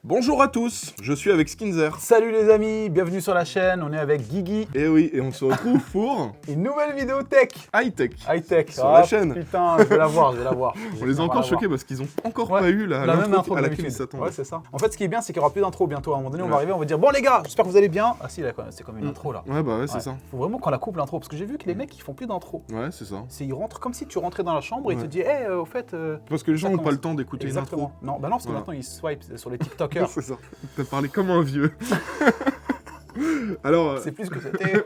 Bonjour à tous, je suis avec Skinzer. Salut les amis, bienvenue sur la chaîne, on est avec Guigui. Et oui, et on se retrouve pour Une nouvelle vidéo tech. High-Tech. High-Tech. Sur la chaîne. Putain, je vais la voir. On les a encore choqués parce qu'ils ont encore pas eu la même intro à de laquelle d'habitude. ils s'attendaient. Ouais, c'est ça. En fait, ce qui est bien, c'est qu'il y aura plus d'intro bientôt. À un moment donné, on va arriver, on va dire bon les gars, j'espère que vous allez bien. Ah si, là, c'est comme une intro là. Ouais, bah ouais, c'est ça. Faut vraiment qu'on la coupe l'intro parce que j'ai vu que les mecs ils font plus d'intro. Ouais, c'est ça. Ils rentrent comme si tu rentrais dans la chambre et ils te disent au fait. Parce que les gens ça n'ont pas commence. le temps d'écouter une intro. Exactement. Non, bah non, parce que maintenant ils swipent sur les TikTokers. C'est ça. T'as parlé comme un vieux. Alors, C'est plus que c'était.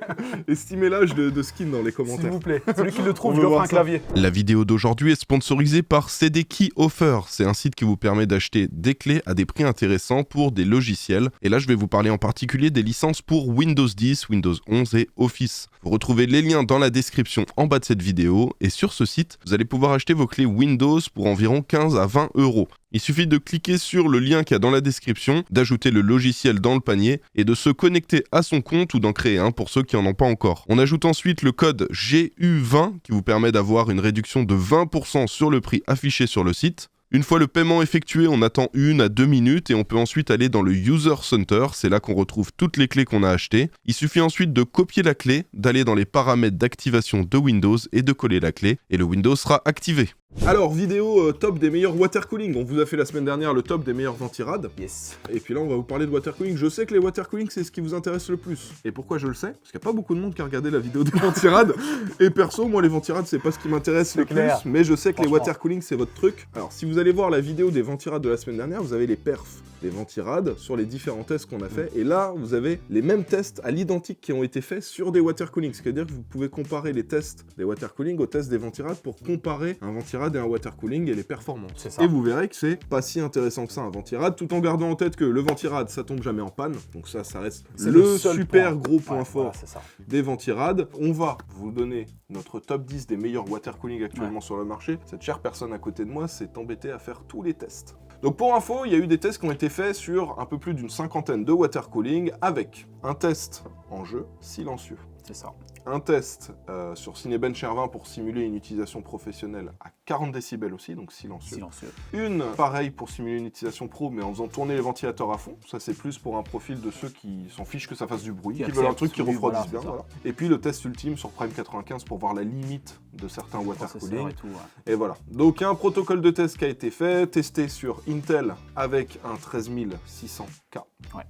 estimez l'âge de Skin dans les S'il commentaires. vous plaît. Celui qui le trouve, On je veut lui offre voir un ça. clavier. La vidéo d'aujourd'hui est sponsorisée par CDKey Offer. C'est un site qui vous permet d'acheter des clés à des prix intéressants pour des logiciels. Et là, je vais vous parler en particulier des licences pour Windows 10, Windows 11 et Office. Vous retrouvez les liens dans la description en bas de cette vidéo. Et sur ce site, vous allez pouvoir acheter vos clés Windows pour environ 15 à 20 €. Il suffit de cliquer sur le lien qu'il y a dans la description, d'ajouter le logiciel dans le panier et de se connecter à son compte ou d'en créer un pour ceux qui n'en ont pas encore. On ajoute ensuite le code GU20 qui vous permet d'avoir une réduction de 20% sur le prix affiché sur le site. Une fois le paiement effectué, on attend 1 à 2 minutes et on peut ensuite aller dans le User Center, c'est là qu'on retrouve toutes les clés qu'on a achetées. Il suffit ensuite de copier la clé, d'aller dans les paramètres d'activation de Windows et de coller la clé et le Windows sera activé. Alors, vidéo top des meilleurs water cooling. On vous a fait la semaine dernière le top des meilleurs ventirades. Yes. Et puis là, on va vous parler de water cooling. Je sais que les water cooling, c'est ce qui vous intéresse le plus. Et pourquoi je le sais? Parce qu'il n'y a pas beaucoup de monde qui a regardé la vidéo des ventirades. Et perso, moi, les ventirades, c'est pas ce qui m'intéresse le clair. plus. Mais je sais que les Franchement. water cooling, c'est votre truc. Alors, si vous allez voir la vidéo des ventirades de la semaine dernière, vous avez les perfs des ventirades sur les différents tests qu'on a fait. Et là, vous avez les mêmes tests à l'identique qui ont été faits sur des water cooling. C'est-à-dire que vous pouvez comparer les tests des water cooling aux tests des ventirades pour comparer un ventirade et un water cooling et les performances. C'est ça. Et vous verrez que c'est pas si intéressant que ça un ventirade, tout en gardant en tête que le ventirade, ça tombe jamais en panne. Donc ça reste C'est le seul super point. gros point Ouais, fort voilà, c'est ça. des ventirades. On va vous donner notre top 10 des meilleurs water cooling actuellement sur le marché. Cette chère personne à côté de moi s'est embêtée à faire tous les tests. Donc pour info, il y a eu des tests qui ont été faits sur un peu plus d'une cinquantaine de water cooling avec un test en jeu silencieux. C'est ça. Un test sur Cinebench R20 pour simuler une utilisation professionnelle à 40 décibels aussi, donc silencieux. Silencieux. Une, pareil pour simuler une utilisation pro, mais en faisant tourner les ventilateurs à fond. Ça, c'est plus pour un profil de ceux qui s'en fichent que ça fasse du bruit, qui veulent un truc qui acceptent, refroidisse voilà, bien. c'est ça. Voilà. Et puis le test ultime sur Prime 95 pour voir la limite de certains water Processeur cooling. et tout, ouais. Et voilà. Donc il y a un protocole de test qui a été fait, testé sur Intel avec un 13600K. Ouais.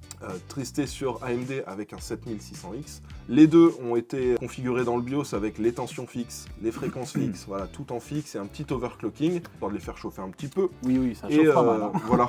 Testé sur AMD avec un 7600X. Les deux ont été configurés dans le BIOS avec les tensions fixes, les fréquences fixes, voilà, tout en fixe et un petit overclocking, histoire de les faire chauffer un petit peu. Oui, ça Et chauffe pas mal. Hein. voilà,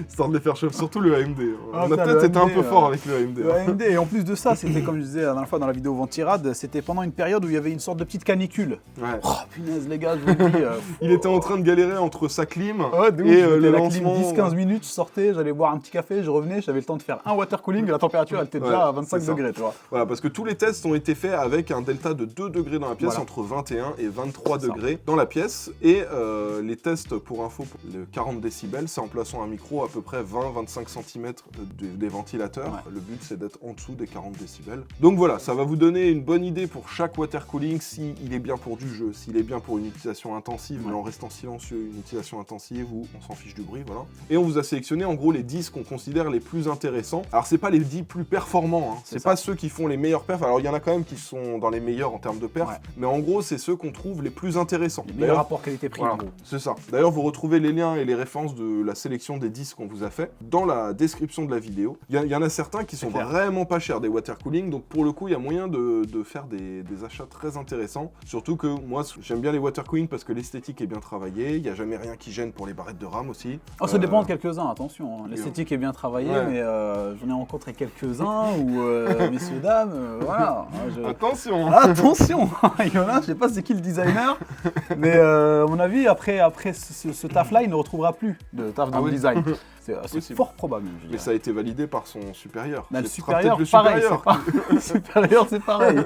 histoire de les faire chauffer, surtout le AMD. Ah, On a putain, peut-être le été un AMD, peu fort avec le AMD. Le AMD, et en plus de ça, c'était comme je disais la dernière fois dans la vidéo Ventirade, c'était pendant une période où il y avait une sorte de petite canicule. Ouais. Oh punaise les gars, je vous le dis. Il était en train de galérer entre sa clim De ouf, et je mettais le la lancement. clim 10-15 minutes, je sortais, j'allais boire un petit café, je revenais, j'avais le temps de faire un water cooling, la température elle était déjà Ouais, à 25 c'est ça. degrés, tu vois. Voilà, parce que tous les tests ont été faits avec un delta de 2 degrés dans la pièce, Voilà. entre 21 et 23 C'est ça. degrés dans la pièce. Et les tests, pour info, pour le 40 décibels, c'est en plaçant un micro à peu près 20-25 cm des ventilateurs. Ouais. Le but, c'est d'être en dessous des 40 décibels. Donc voilà, ça va vous donner une bonne idée pour chaque water cooling, s'il est bien pour du jeu, s'il est bien pour une utilisation intensive, mais en restant silencieux, une utilisation intensive où on s'en fiche du bruit, voilà. Et on vous a sélectionné en gros les 10 qu'on considère les plus intéressants. Alors c'est pas les 10 plus performants, hein. C'est ça. pas ceux qui font les meilleurs perfs. Alors il y en a quand même qui sont dans les meilleurs en termes de perfs, Ouais. mais en gros c'est ceux qu'on trouve les plus intéressants. Les meilleurs rapports qualité-prix Voilà, en gros. c'est ça. D'ailleurs, vous retrouvez les liens et les références de la sélection des 10 qu'on vous a fait dans la description de la vidéo. Il y en a certains qui sont clair. vraiment pas chers des water cooling, donc pour le coup, il y a moyen de faire des achats très intéressants. Surtout que moi, j'aime bien les water cooling parce que l'esthétique est bien travaillée, il n'y a jamais rien qui gêne pour les barrettes de RAM aussi. Oh, ça dépend de quelques-uns, attention. Hein. L'esthétique est bien travaillée, Ouais. mais j'en ai rencontré quelques-uns où, messieurs, dames, voilà. Attention. Attention. Il y en a, je sais pas c'est qui le designer, mais à mon avis, après ce taf-là, il ne retrouvera plus de taf dans Ah le oui. design. C'est Possible. fort probable, même, je Mais dirais. ça a été validé par son supérieur. Bah, le Ce sera supérieur, peut-être pareil, supérieur. c'est pas... le supérieur, c'est pareil.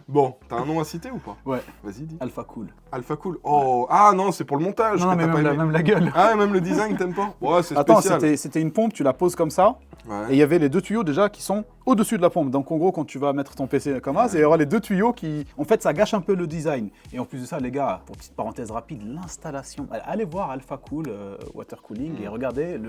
Bon, t'as un nom à citer ou pas? Ouais, Vas-y, dis. Alpha Cool. Alpha Cool. Oh, ah non, c'est pour le montage. Non, que mais t'as pas même aimé. la gueule. Ah, même le design, t'aimes pas? Ouais, c'est Attends, spécial. c'était une pompe, tu la poses comme ça, Ouais. Et il y avait les 2 tuyaux déjà qui sont au-dessus de la pompe. Donc en gros, quand tu vas mettre ton PC comme ça, il y aura les 2 tuyaux qui... En fait, ça gâche un peu le design. Et en plus de ça, les gars, pour petite parenthèse rapide, l'installation. Allez voir Alpha Cool Water Cooling et regardez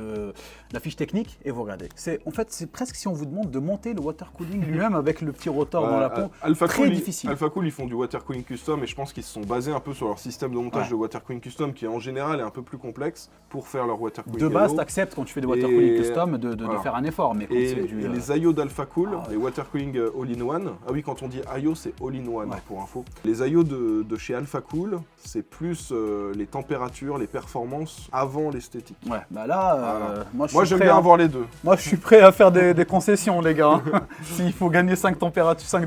la fiche technique et vous regardez. En fait, c'est presque si on vous demande de monter le water cooling lui-même avec le petit rotor dans la pompe. Très difficile. Alpha Cool, ils font du water cooling custom et je pense qu'ils se sont basés un peu sur leur système de montage de water cooling custom qui en général est un peu plus complexe pour faire leur water cooling. De base, tu acceptes quand tu fais des water cooling custom de faire un effort. Mais quand et c'est du, les IO d'Alpha Cool, les water cooling all-in-one. Ah oui, quand on dit IO, c'est all-in-one pour info. Les IO de chez Alpha Cool, c'est plus les températures, les performances avant l'esthétique. Ouais, bah là, moi j'aime bien avoir les deux. Moi, je suis prêt à faire des concessions, les gars. S'il faut gagner 5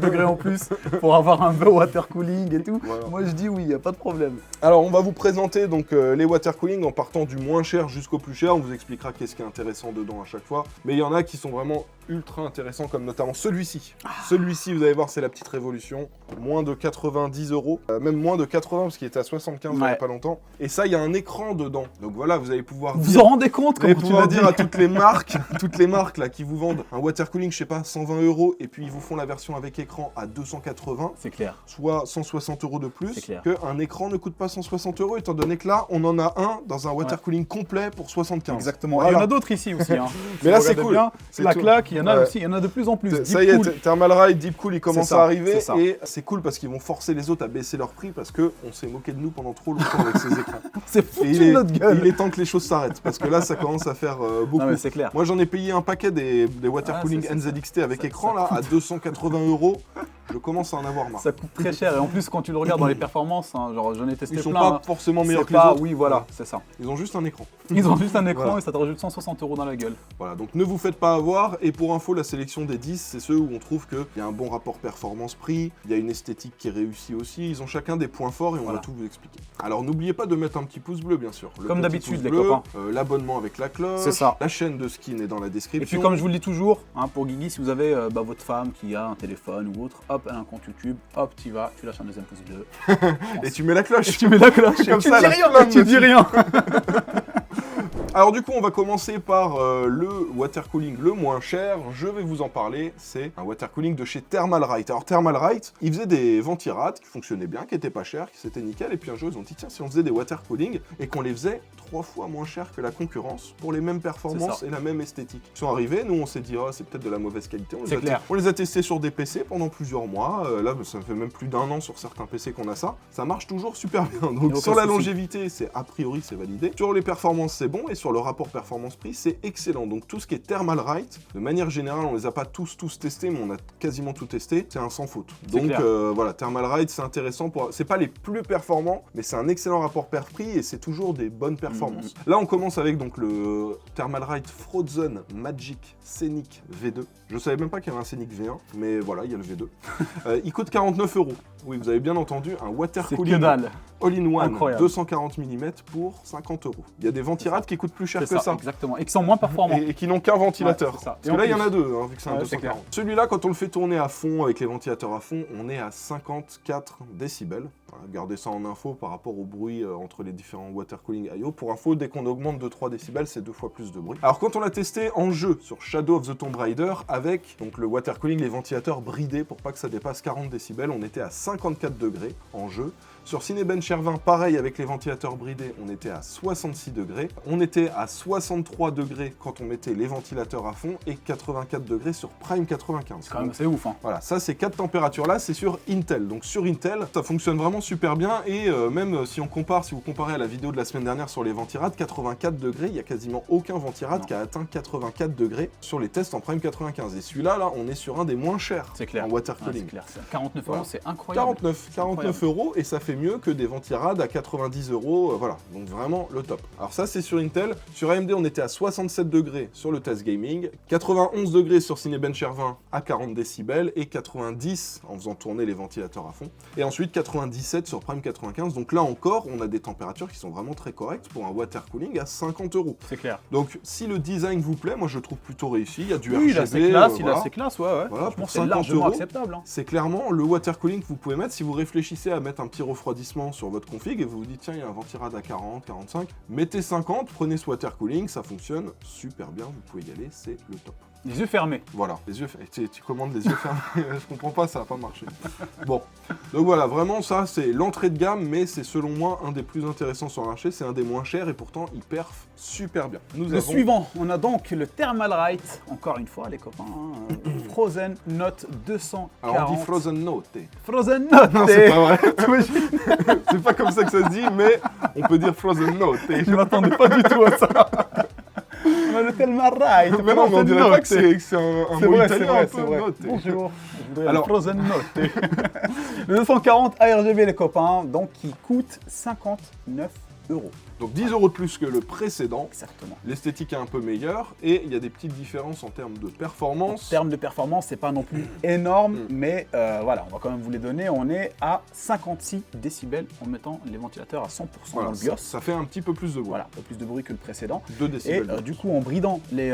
degrés en plus pour avoir un beau water cooling et tout, moi je dis oui, il n'y a pas de problème. Alors, on va vous présenter donc les water cooling en partant du moins cher jusqu'au plus cher. On vous expliquera qu'est-ce qui est intéressant dedans à chaque fois. Mais il y en a qui sont vraiment ultra intéressants, comme notamment celui-ci. Celui-ci, vous allez voir, c'est la petite révolution. Moins de 90 €, même moins de 80 parce qu'il était à 75 il n'y a pas longtemps. Et ça, il y a un écran dedans. Donc voilà, vous allez pouvoir vous en rendez compte quand tu vas dire à toutes les marques là qui vous vendent un water cooling, je sais pas, 120 € et puis ils vous font la version avec écran à 280. C'est clair. Soit 160 € de plus. Qu'un écran ne coûte pas 160 € étant donné que là, on en a un dans un water cooling complet pour 75. Exactement. Voilà. Il y en a d'autres ici aussi. Hein. Mais là, c'est cool. Bien, la claque, il y en a aussi, il y en a de plus en plus. Ça y est, Thermalright, Deep Cool, ils commencent à arriver et c'est cool parce qu'ils vont forcer les autres à baisser leur prix parce que on s'est moqué de nous pendant trop longtemps avec ces écrans. C'est foutu de notre gueule. Il est temps que les choses s'arrêtent parce que là, ça commence à faire beaucoup. Non, mais c'est clair. Moi, j'en ai payé un paquet des water cooling NZXT avec écran là à 280 €. Je commence à en avoir marre. Ça coûte très cher et en plus quand tu le regardes dans les performances, hein, genre j'en ai testé plein. Ils sont pas forcément meilleurs que les autres. Oui, voilà, c'est ça. Ils ont juste un écran. Ils ont juste un écran et ça te rajoute 160 € dans la gueule. Voilà, donc ne vous faites pas avoir. Et pour info, la sélection des 10, c'est ceux où on trouve qu'il y a un bon rapport performance-prix, il y a une esthétique qui est réussie aussi. Ils ont chacun des points forts et on va tout vous expliquer. Alors n'oubliez pas de mettre un petit pouce bleu, bien sûr. Comme d'habitude, les copains. L'abonnement avec la cloche. C'est ça. La chaîne de Skin est dans la description. Et puis comme je vous le dis toujours, hein, pour Guigui, si vous avez votre femme qui a un téléphone ou autre, hop, elle a un compte YouTube, hop, tu vas, tu lâches un deuxième pouce bleu. Et tu mets la cloche. Et tu mets la cloche. Comme tu ça, dis rien, tu dis rien. Alors du coup, on va commencer par le water cooling le moins cher. Je vais vous en parler. C'est un water cooling de chez Thermalright. Alors Thermalright, ils faisaient des ventirades qui fonctionnaient bien, qui étaient pas chers, qui c'était nickel. Et puis un jour, ils ont dit tiens, si on faisait des water cooling et qu'on les faisait 3 fois moins cher que la concurrence pour les mêmes performances et la même esthétique. Ils sont arrivés, nous on s'est dit oh, c'est peut-être de la mauvaise qualité. On les a testés sur des PC pendant plusieurs mois. Là, ça fait même plus d'1 an sur certains PC qu'on a ça. Ça marche toujours super bien. Donc sur la longévité, c'est a priori c'est validé. Sur les performances, c'est bon et sur le rapport performance-prix, c'est excellent. Donc tout ce qui est Thermalright, de manière générale, on les a pas tous testés, mais on a quasiment tout testé. C'est un sans faute. Donc voilà, Thermalright, c'est intéressant pour. C'est pas les plus performants, mais c'est un excellent rapport per-prix et c'est toujours des bonnes performances. Là, on commence avec donc le Thermalright Frozen Magic Scenic V2. Je savais même pas qu'il y avait un Scenic V1, mais voilà, il y a le V2. Il coûte 49 €. Oui, vous avez bien entendu, un water cooling all-in-one 240 mm pour 50 €. Il y a des ventirades qui coûtent plus cher que ça. Exactement, et qui sont moins performants. Et qui n'ont qu'un ventilateur. Ouais, parce que là, il y en a deux, hein, vu que c'est un 240. Clair. Celui-là, quand on le fait tourner à fond, avec les ventilateurs à fond, on est à 54 décibels. Voilà, gardez ça en info par rapport au bruit entre les différents water cooling IO. Pour info, dès qu'on augmente de 3 décibels, c'est 2 fois plus de bruit. Alors quand on l'a testé en jeu sur Shadow of the Tomb Raider, avec donc le water cooling, les ventilateurs bridés pour pas que ça dépasse 40 décibels, on était à 54 degrés en jeu. Sur Cinebench R20, pareil, avec les ventilateurs bridés, on était à 66 degrés. On était à 63 degrés quand on mettait les ventilateurs à fond et 84 degrés sur Prime 95. Quand même, c'est ouf. Hein. Voilà, ça, ces 4 températures-là, c'est sur Intel. Donc sur Intel, ça fonctionne vraiment super bien. Et même si vous comparez à la vidéo de la semaine dernière sur les ventirades, 84 degrés, il n'y a quasiment aucun ventirade qui a atteint 84 degrés sur les tests en Prime 95. Et celui-là, là, on est sur un des moins chers en water cooling. C'est clair. 49 €, c'est incroyable. 49 € et ça fait mieux que des ventirades à 90 €, voilà, donc vraiment le top. Alors ça c'est sur Intel, sur AMD on était à 67 degrés sur le test gaming, 91 degrés sur Cinebench R20 à 40 décibels et 90 en faisant tourner les ventilateurs à fond, et ensuite 97 17 sur Prime 95. Donc là encore, on a des températures qui sont vraiment très correctes pour un water cooling à 50 €. C'est clair. Donc si le design vous plaît, moi je trouve plutôt réussi. Il y a du Oui, RGB. il a ses classes, il voilà. a ses classes, ouais. Voilà, Franchement, pour c'est 50 largement €. acceptable. Hein. C'est clairement le water cooling que vous pouvez mettre si vous réfléchissez à mettre un petit refroidissement sur votre config et vous vous dites tiens il y a un ventirad à 40, 45, mettez 50, prenez ce water cooling, ça fonctionne super bien, vous pouvez y aller, c'est le top. Les yeux fermés. Voilà, les yeux tu commandes les yeux fermés, je comprends pas, ça va pas marcher. Bon, donc voilà, vraiment ça c'est l'entrée de gamme, mais c'est selon moi un des plus intéressants sur le marché, c'est un des moins chers et pourtant il perf super bien. Nous Le suivant, on a donc le Thermalright, encore une fois les copains, hein, Frozen Note 240. Alors on dit Frozen Note. Frozen Note. Non, c'est pas vrai. C'est pas comme ça que ça se dit, mais on peut dire Frozen Note. Je m'attendais pas du tout à ça. On a le Thermalright. Mais non, mais on dirait pas que c'est un mot italien un peu vrai. note. Bonjour. Alors- Alors, Frozen Note. Le 240 ARGB les copains, donc qui coûte 59 €. Donc 10 € de plus que le précédent. Exactement. L'esthétique est un peu meilleure et il y a des petites différences en termes de En performance. termes de performance, c'est pas non plus énorme, mais voilà, on va quand même vous les donner. On est à 56 décibels en mettant les ventilateurs à 100% Voilà, dans le BIOS. ça fait un petit peu plus de bruit. Voilà, un peu plus de bruit que le précédent. 2 Et décibels. du coup, en bridant les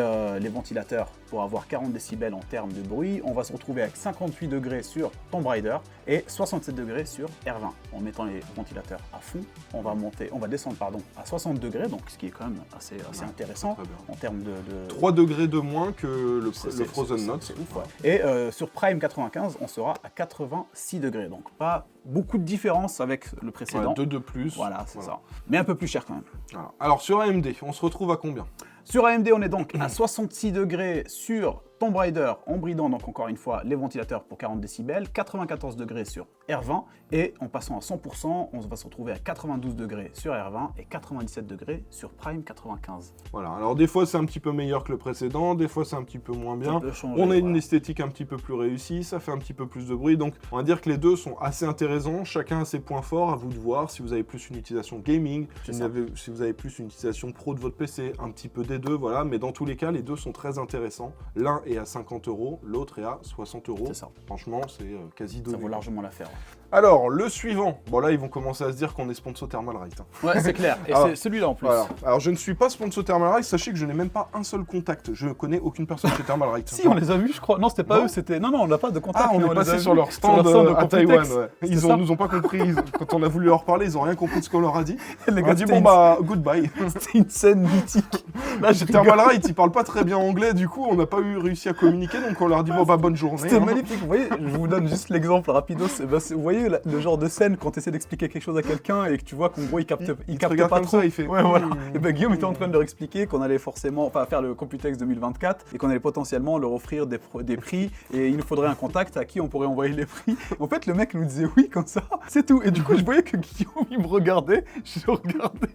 ventilateurs pour avoir 40 décibels en termes de bruit, on va se retrouver avec 58 degrés sur Tomb Raider et 67 degrés sur R20. En mettant les ventilateurs à fond, on va descendre à 60 degrés, donc ce qui est quand même assez intéressant très bien. en termes de 3 degrés de moins que le c'est Frozen Note. C'est ouf, ouais. Et sur Prime 95, on sera à 86 degrés, donc pas beaucoup de différence avec le précédent. 2 de plus. Voilà, c'est ça. Mais un peu plus cher quand même. Voilà. Alors sur AMD, on se retrouve à combien? Sur AMD, on est donc à 66 degrés sur Tomb Raider, en bridant donc encore une fois les ventilateurs pour 40 décibels, 94 degrés sur R20, et en passant à 100%, on va se retrouver à 92 degrés sur R20 et 97 degrés sur Prime 95. Voilà, alors des fois c'est un petit peu meilleur que le précédent, des fois c'est un petit peu moins bien. Ça peut changer, On a une voilà. esthétique un petit peu plus réussie, ça fait un petit peu plus de bruit, donc on va dire que les deux sont assez intéressants, chacun a ses points forts, à vous de voir si vous avez plus une utilisation gaming, si vous avez plus une utilisation pro de votre PC, un petit peu des deux, voilà, mais dans tous les cas, les deux sont très intéressants. L'un est à 50 €, l'autre est à 60 €. C'est ça. Franchement, c'est quasi donné. Ça vaut largement l'affaire. Alors, le suivant, bon là ils vont commencer à se dire qu'on est sponsor Thermalright. Hein. Ouais, c'est clair. Et Alors, c'est celui-là en plus. Voilà. Alors je ne suis pas sponsor Thermalright, sachez que je n'ai même pas un seul contact, je connais aucune personne chez Thermalright. Si, on les a vus, je crois. Non, c'était pas Non. eux, c'était. Non, on n'a pas de contact. Ah, on mais est les passé a sur vus leur stand, de à Taïwan. Computex. Ouais. C'est Ils ça. nous ont pas compris. Quand on a voulu leur parler, ils ont rien compris de ce qu'on leur a dit. Les On gars, a dit c'était bon une- bah goodbye. C'était une scène mythique. Là, je rigole. Thermalright, ils parlent pas très bien anglais, du coup on n'a pas réussi à communiquer, donc on leur dit bon bah bonne journée. C'était hein. magnifique. Vous voyez, je vous donne juste l'exemple rapidos. Vous voyez le genre de scène quand tu essaies d'expliquer quelque chose à quelqu'un et que tu vois qu'en gros il capte te pas regarde comme trop. ça, il fait, Ouais, voilà. Et ben Guillaume était en train de leur expliquer qu'on allait forcément faire le Computex 2024 et qu'on allait potentiellement leur offrir des prix et il nous faudrait un contact à qui on pourrait envoyer les prix. En fait, le mec nous disait oui comme ça, c'est tout. Et du coup, je voyais que Guillaume il me regardait, je le regardais.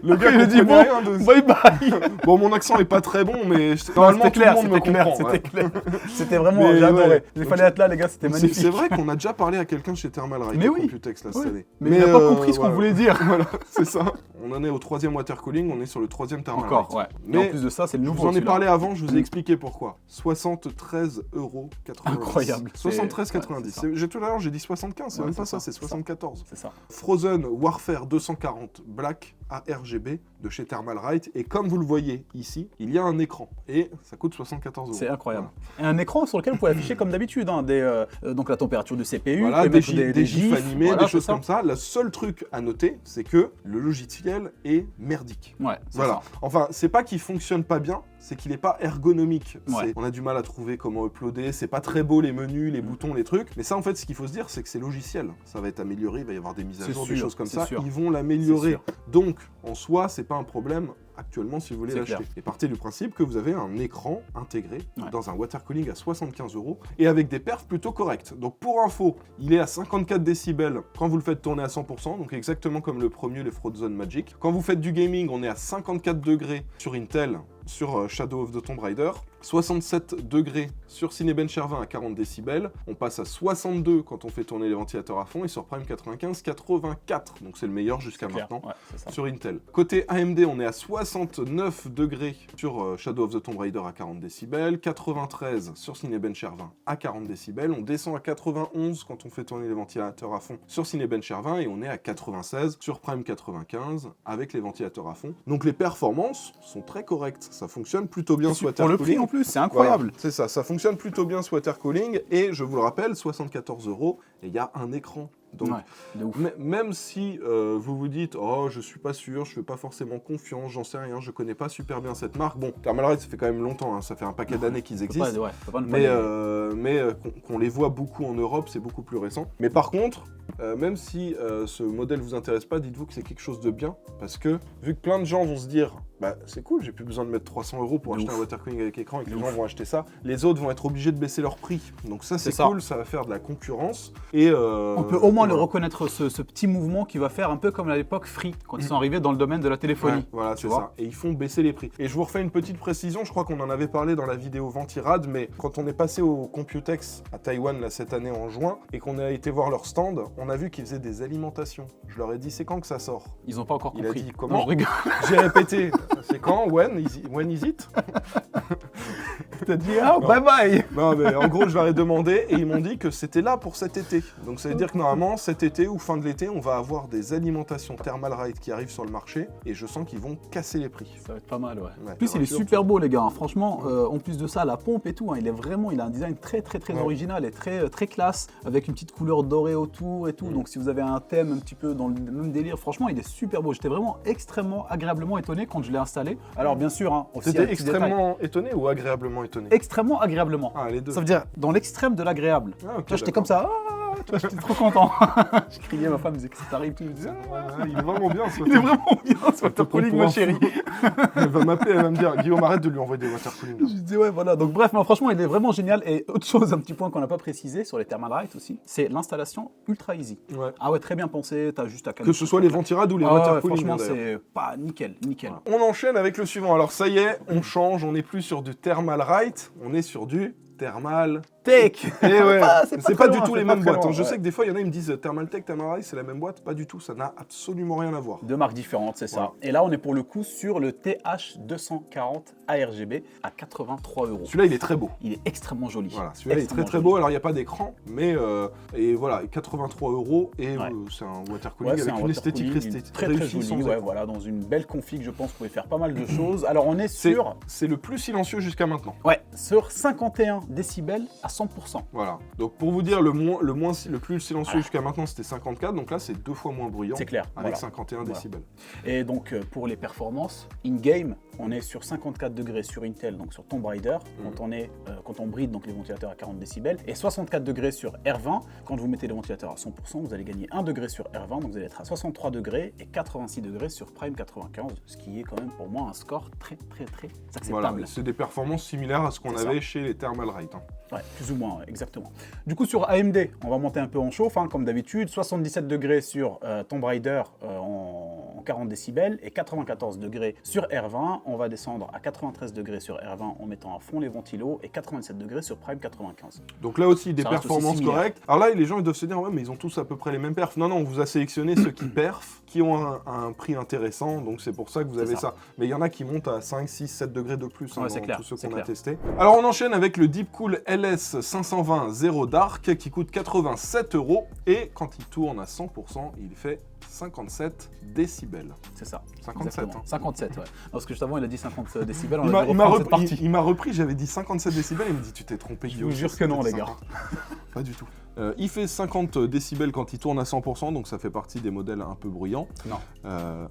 Le gars il me dit comprenait bon, rien de... bye bye. Bon, mon accent est pas très bon, mais Non, normalement c'était tout clair, le monde me c'était clair, comprend. ouais. c'était clair. C'était vraiment, Mais j'ai adoré. ouais. Il Donc, fallait être là, les gars, c'était Donc, magnifique. c'est vrai qu'on a déjà parlé à quelqu'un chez Thermalright Mais au oui. Computex là, cette Oui. année. Mais il n'a pas compris ce qu'on voilà. voulait dire. Voilà, c'est ça. On en est au 3e water cooling, on est sur le 3e Thermalright. Encore, ouais. Mais Mais en plus de ça, c'est le je nouveau. vous en ai celui-là. parlé avant, je vous ai expliqué pourquoi. 73,90 €. Incroyable. 73,90. C'est- ouais, c'est ça. Tout à l'heure, j'ai dit 75, c'est Ouais, même pas c'est ça, ça, c'est 74. C'est ça. Frozen Warfare 240 Black ARGB de chez Thermalright. Et comme vous le voyez ici, il y a un écran. Et ça coûte 74 €. C'est incroyable. Et un écran sur lequel vous pouvez afficher comme d'habitude donc la température du CPU, Voilà, vous des, pouvez mettre des gifs animés, voilà, des choses c'est ça. comme ça. Le seul truc à noter, c'est que le logiciel est merdique. Ouais, c'est Voilà. ça. Enfin, c'est pas qu'il fonctionne pas bien, c'est qu'il est pas ergonomique. Ouais. On a du mal à trouver comment uploader, c'est pas très beau les menus, les boutons, les trucs. Mais ça, en fait, ce qu'il faut se dire, c'est que c'est logiciel. Ça va être amélioré, il va y avoir des mises à C'est jour, des sûr, choses comme c'est ça. sûr. Ils vont l'améliorer. C'est Donc, en soi, c'est pas un problème actuellement si vous voulez C'est l'acheter. clair. Et partez du principe que vous avez un écran intégré Ouais. dans un water cooling à 75 € et avec des perfs plutôt correctes. Donc pour info, il est à 54 décibels quand vous le faites tourner à 100%, donc exactement comme le premier, les Frozen Magic. Quand vous faites du gaming, on est à 54 degrés sur Intel sur Shadow of the Tomb Raider, 67 degrés sur Cinebench R20 à 40 décibels, on passe à 62 quand on fait tourner les ventilateurs à fond, et sur Prime 95, 84, donc c'est le meilleur jusqu'à maintenant sur Intel. Côté AMD, on est à 69 degrés sur Shadow of the Tomb Raider à 40 décibels, 93 sur Cinebench R20 à 40 décibels, on descend à 91 quand on fait tourner les ventilateurs à fond sur Cinebench R20, et on est à 96 sur Prime 95 avec les ventilateurs à fond. Donc les performances sont très correctes, ça fonctionne plutôt bien sous water pour le cooling. prix en plus, c'est incroyable. Voilà, c'est ça fonctionne plutôt bien sous water cooling, et je vous le rappelle, 74 € et il y a un écran. Donc, de ouf. Même si vous vous dites « Oh, je suis pas sûr, je fais pas forcément confiance, j'en sais rien, je connais pas super bien cette marque », bon, Thermalright, ça fait quand même longtemps, hein, ça fait un paquet d'années qu'ils existent, mais qu'on les voit beaucoup en Europe, c'est beaucoup plus récent. Mais par contre, même si ce modèle vous intéresse pas, dites-vous que c'est quelque chose de bien, parce que vu que plein de gens vont se dire « Bah, c'est cool, j'ai plus besoin de mettre 300 € pour acheter un water cooling avec écran, et que les gens vont acheter ça », les autres vont être obligés de baisser leur prix. Donc ça, c'est cool, ça va faire de la concurrence. Et on peut au moins le reconnaître, ce petit mouvement qui va faire un peu comme à l'époque Free, quand ils sont arrivés dans le domaine de la téléphonie. Ouais, voilà, c'est ça. Et ils font baisser les prix. Et je vous refais une petite précision, je crois qu'on en avait parlé dans la vidéo Ventirad, mais quand on est passé au Computex à Taïwan là, cette année en juin, et qu'on a été voir leur stand, on a vu qu'ils faisaient des alimentations. Je leur ai dit, c'est quand que ça sort? Ils n'ont pas encore compris. Il a dit, comment? Non, je rigole. J'ai répété, c'est quand? When is it? T'as dit, ah, bye bye. Non, mais en gros, je leur ai demandé, et ils m'ont dit que c'était là pour cet été. Donc ça veut dire que normalement, cet été ou fin de l'été, on va avoir des alimentations Thermalright qui arrivent sur le marché, et je sens qu'ils vont casser les prix. Ça va être pas mal, ouais. Ouais, en plus, il est super beau, les gars. Hein. Franchement, en plus de ça, la pompe et tout, hein, il a un design très original et très classe, avec une petite couleur dorée autour et tout. Donc si vous avez un thème un petit peu dans le même délire, franchement, il est super beau. J'étais vraiment extrêmement agréablement étonné quand je l'ai installé. Alors bien sûr, hein, aussi c'était extrêmement étonné ou agréablement étonné? Extrêmement agréablement. Ah, les deux. Ça veut dire dans l'extrême de l'agréable. Ah, okay, j'étais comme ça. J'étais trop content. Je criais, ma femme me disait que ça t'arrive, tout. Je disais, il est vraiment bien ce Il est vraiment bien ce water cooling, ma chérie. Elle va m'appeler, elle va me dire, Guillaume, arrête de lui envoyer des water cooling. Je disais, ouais, voilà. Donc, bref, mais franchement, il est vraiment génial. Et autre chose, un petit point qu'on n'a pas précisé sur les Thermalright aussi, c'est l'installation ultra easy. Ouais. Ah ouais, très bien pensé. T'as juste à que ce soit les Ventirad ou les water cooling. Franchement, c'est pas nickel. Voilà. On enchaîne avec le suivant. Alors, ça y est, on change. On n'est plus sur du Thermalright, on est sur du Thermal Tech. Et ouais, c'est pas du tout les mêmes boîtes. Loin, je sais que des fois, il y en a qui me disent Thermaltech, Thermalright, c'est la même boîte. Pas du tout, ça n'a absolument rien à voir. Deux marques différentes, c'est ça. Et là, on est pour le coup sur le TH240 ARGB à 83 €. Celui-là, il est très beau. Il est extrêmement joli. Voilà, celui-là, il est très joli. Beau. Alors, il n'y a pas d'écran, mais et voilà, 83 € et c'est un water cooling avec une esthétique très jolie. Ouais, voilà, dans une belle config, je pense que vous pouvez faire pas mal de choses. Alors, on est sur. C'est le plus silencieux jusqu'à maintenant. Ouais, sur 51 décibels à 100%. Voilà. Donc pour vous dire, le plus silencieux jusqu'à maintenant, c'était 54. Donc là, c'est 2 fois moins bruyant. C'est clair. Avec 51 décibels. Et donc pour les performances, in-game, on est sur 54 degrés sur Intel, donc sur Tomb Raider, quand on bride donc les ventilateurs à 40 décibels, et 64 degrés sur R20. Quand vous mettez les ventilateurs à 100%, vous allez gagner 1 degré sur R20, donc vous allez être à 63 degrés et 86 degrés sur Prime 95, ce qui est quand même pour moi un score très acceptable. Voilà, c'est des performances similaires à ce qu'on avait chez les Thermalright. Hein. Ouais, plus ou moins, exactement. Du coup, sur AMD, on va monter un peu en chauffe, hein, comme d'habitude. 77 degrés sur Tomb Raider en 40 décibels et 94 degrés sur R20. On va descendre à 93 degrés sur R20 en mettant à fond les ventilos et 87 degrés sur Prime 95. Donc là aussi, des performances correctes. Alors là, les gens ils doivent se dire, ouais, mais ils ont tous à peu près les mêmes perfs. Non, on vous a sélectionné ceux qui perfent, qui ont un prix intéressant, donc c'est pour ça que vous avez ça. Mais il y en a qui montent à 5, 6, 7 degrés de plus dans tous ceux qu'on a testés. Alors on enchaîne avec le Deepcool LS520 Zero Dark qui coûte 87 € et quand il tourne à 100%, il fait 57 décibels. C'est ça. 57. Hein. 57, ouais. Parce que juste avant, il a dit 50 décibels. Il m'a repris, j'avais dit 57 décibels, il me dit tu t'es trompé. Je vous jure que non, les gars. Pas du tout. Il fait 50 décibels quand il tourne à 100%, donc ça fait partie des modèles un peu bruyants. Non.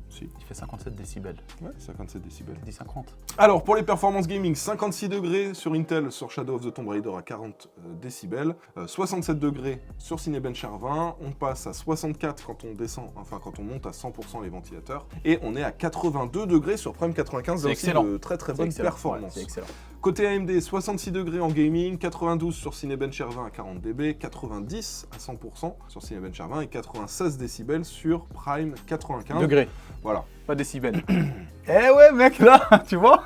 Si. Il fait 57 décibels. Ouais, 57 décibels. Il dit 50. Alors, pour les performances gaming, 56 degrés sur Intel sur Shadow of the Tomb Raider à 40 décibels, 67 degrés sur Cinebench R20, on passe à 64 quand on descend, enfin quand on monte à 100% les ventilateurs, et on est à 82 degrés sur Prime 95, c'est excellent. De très bonnes performances. Ouais, c'est excellent. Côté AMD, 66 degrés en gaming, 92 sur Cinebench R20 à 40 dB, 80 90 à 100% sur Cinebench R20 et 96 décibels sur Prime 95. Degrés, Voilà. pas décibels. Eh ouais, mec, là, tu vois.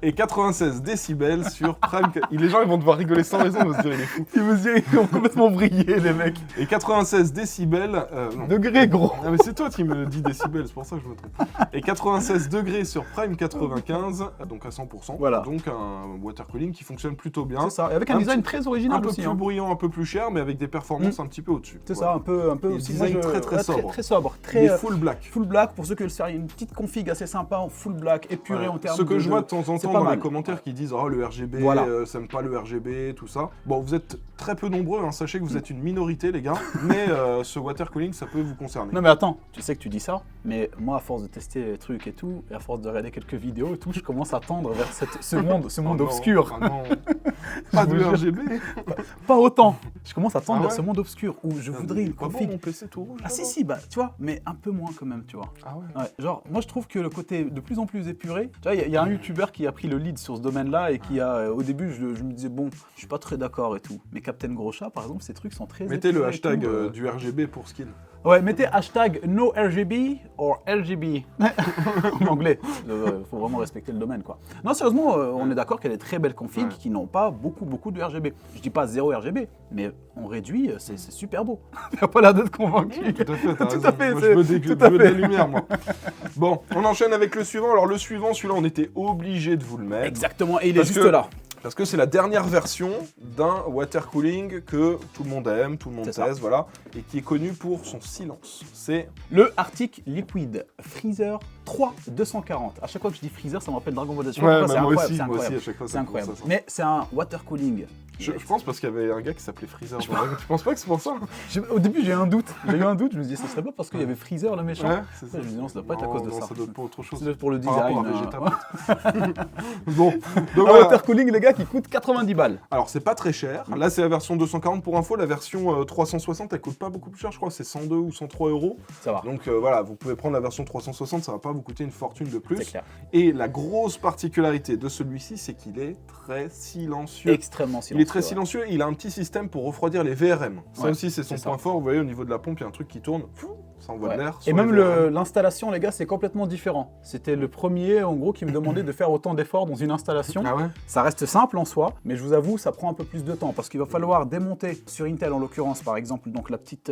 Et 96 décibels sur Prime... Les gens ils vont devoir rigoler sans raison, ils vont se dire il est fou. Ils me disent, ils ont complètement brillé, les mecs. Et 96 décibels... non. Degrés, gros. Ah mais c'est toi qui me dis décibels, c'est pour ça que je me trompe. Et 96 degrés sur Prime 95, donc à 100%. Voilà. Donc un water cooling qui fonctionne plutôt bien. C'est ça, et avec un design très original Un peu aussi. plus bruyant, un peu plus cher, mais avec des performances un petit peu au-dessus. C'est Voilà. ça, un peu Et aussi. design très sobre. Très sobre, Il très est full black. full black. Pour ceux qui le savent, il y a une petite config assez sympa en full black, épuré Voilà. en termes Ce que je vois de temps en c'est temps pas dans mal. les commentaires qui disent « Oh, le RGB, Voilà. ça aime pas le RGB, tout ça ». Bon, vous êtes très peu nombreux, hein. Sachez que vous êtes une minorité, les gars, mais ce water cooling, ça peut vous concerner. Non mais attends, tu sais que tu dis ça, mais moi à force de tester les trucs et tout, et à force de regarder quelques vidéos et tout, je commence à tendre vers ce monde Oh non, obscur. oh non. Pas de Je vous jure. RGB. Pas autant. Je commence à tendre Ah vers ouais ce monde obscur où je voudrais une Pas bon, config. mon PC tout rouge. Ah si là-bas. si, bah tu vois, mais un peu moins quand même, tu vois. Ah ouais. Ouais, genre, moi je trouve que le côté de plus en plus épuré, tu vois, il y a un youtubeur qui a pris le lead sur ce domaine-là et qui a, au début, je me disais, bon, je suis pas très d'accord et tout. Mais Captain Groscha, par exemple, ces trucs sont très Mettez le épurés et hashtag tout, du RGB pour skin. Ouais, mettez hashtag no RGB or RGB en anglais. Faut vraiment respecter le domaine, quoi. Non, sérieusement, on est d'accord qu'il y a des très belles configs qui n'ont pas beaucoup de RGB. Je dis pas 0 RGB, mais on réduit, c'est super beau. Il n'y a pas l'air d'être convaincu. Tout à fait, t'as Tout raison. à fait, Moi, c'est- je veux, tout je à veux de fait. la lumière, moi. Bon, on enchaîne avec le suivant. Alors, le suivant, celui-là, on était obligé de vous le mettre. Exactement, et il est Parce juste que- là. Parce que c'est la dernière version d'un water cooling que tout le monde aime, tout le monde C'est ça. teste, voilà, et qui est connu pour son silence. C'est Le Arctic Liquid Freezer 3 240. À chaque fois que je dis freezer, ça me rappelle Dragon Ball Z. Je sais Ouais, pas pourquoi, bah, moi c'est aussi, incroyable. à chaque fois, C'est ça me incroyable. pense à ça. Mais c'est un water cooling. Je pense parce qu'il y avait un gars qui s'appelait Freezer. Tu penses pas que c'est pour ça? Au début, j'ai eu un doute. J'ai eu un doute. Je me disais, ce serait pas parce qu'il y avait Freezer le méchant. c'est Je me dis, non, ça doit pas être à cause de non, ça. ça doit être pour autre chose. C'est pour le Par rapport design. à Vegeta. Bon, donc Un voilà. water cooling, les gars, qui coûte 90 balles. Alors c'est pas très cher. Là c'est la version 240 pour info. La version 360 elle coûte pas beaucoup plus cher. Je crois que c'est 102 ou 103 euros. Ça va. Donc voilà, vous pouvez prendre la version 360, ça va pas vous coûter une fortune de C'est plus. clair. Et la grosse particularité de celui-ci, c'est qu'il est très silencieux. Extrêmement silencieux. Il est très ouais. silencieux, il a un petit système pour refroidir les VRM. Ça Ouais, aussi, c'est son c'est ça. point fort. Vous voyez, au niveau de la pompe, il y a un truc qui tourne, ça envoie Ouais. de l'air. Et sur même les VRM. l'installation, les gars, c'est complètement différent. C'était le premier, en gros, qui me demandait de faire autant d'efforts dans une installation. Ah ouais. Ça reste simple en soi, mais je vous avoue, ça prend un peu plus de temps parce qu'il va falloir démonter sur Intel en l'occurrence, par exemple, donc la petite,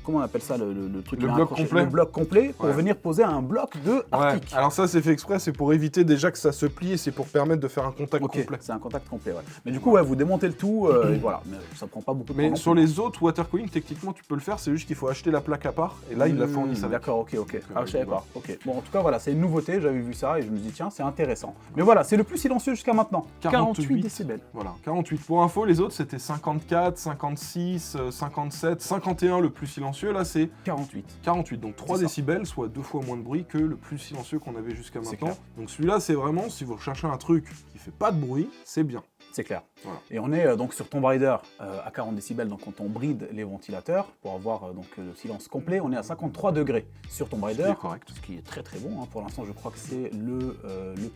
comment on appelle ça, le truc Le qui est bloc accroché, complet. le bloc complet pour Ouais. venir poser un bloc de Ouais. Arctic. Alors ça, c'est fait exprès, c'est pour éviter déjà que ça se plie et c'est pour permettre de faire un contact Ok, complet. c'est un contact complet, ouais. Mais du coup, ouais, vous démontez le tout, et voilà, mais ça prend pas beaucoup de temps. Mais non sur plus. les autres water cooling, techniquement, tu peux le faire, c'est juste qu'il faut acheter la plaque à part. Et là, il la fournit avec. D'accord, ok. Ah, je savais voilà. pas. Ok. Bon, en tout cas, voilà, c'est une nouveauté. J'avais vu ça et je me dis tiens, c'est intéressant. Mais voilà, c'est le plus silencieux jusqu'à maintenant. 48 décibels. Voilà, 48. Pour info, les autres, c'était 54, 56, 57, 51 le plus silencieux. Là, c'est 48. 48. Donc 3 C'est ça. décibels, soit 2 fois moins de bruit que le plus silencieux qu'on avait jusqu'à C'est maintenant. clair. Donc celui-là, c'est vraiment, si vous recherchez un truc qui fait pas de bruit, c'est bien. C'est clair. Voilà. Et on est donc sur Tomb Raider à 40 décibels, donc quand on bride les ventilateurs pour avoir donc le silence complet, on est à 53 degrés sur Tomb Raider. Ce qui est correct. Ce qui est très très bon. Hein. Pour l'instant, je crois que c'est le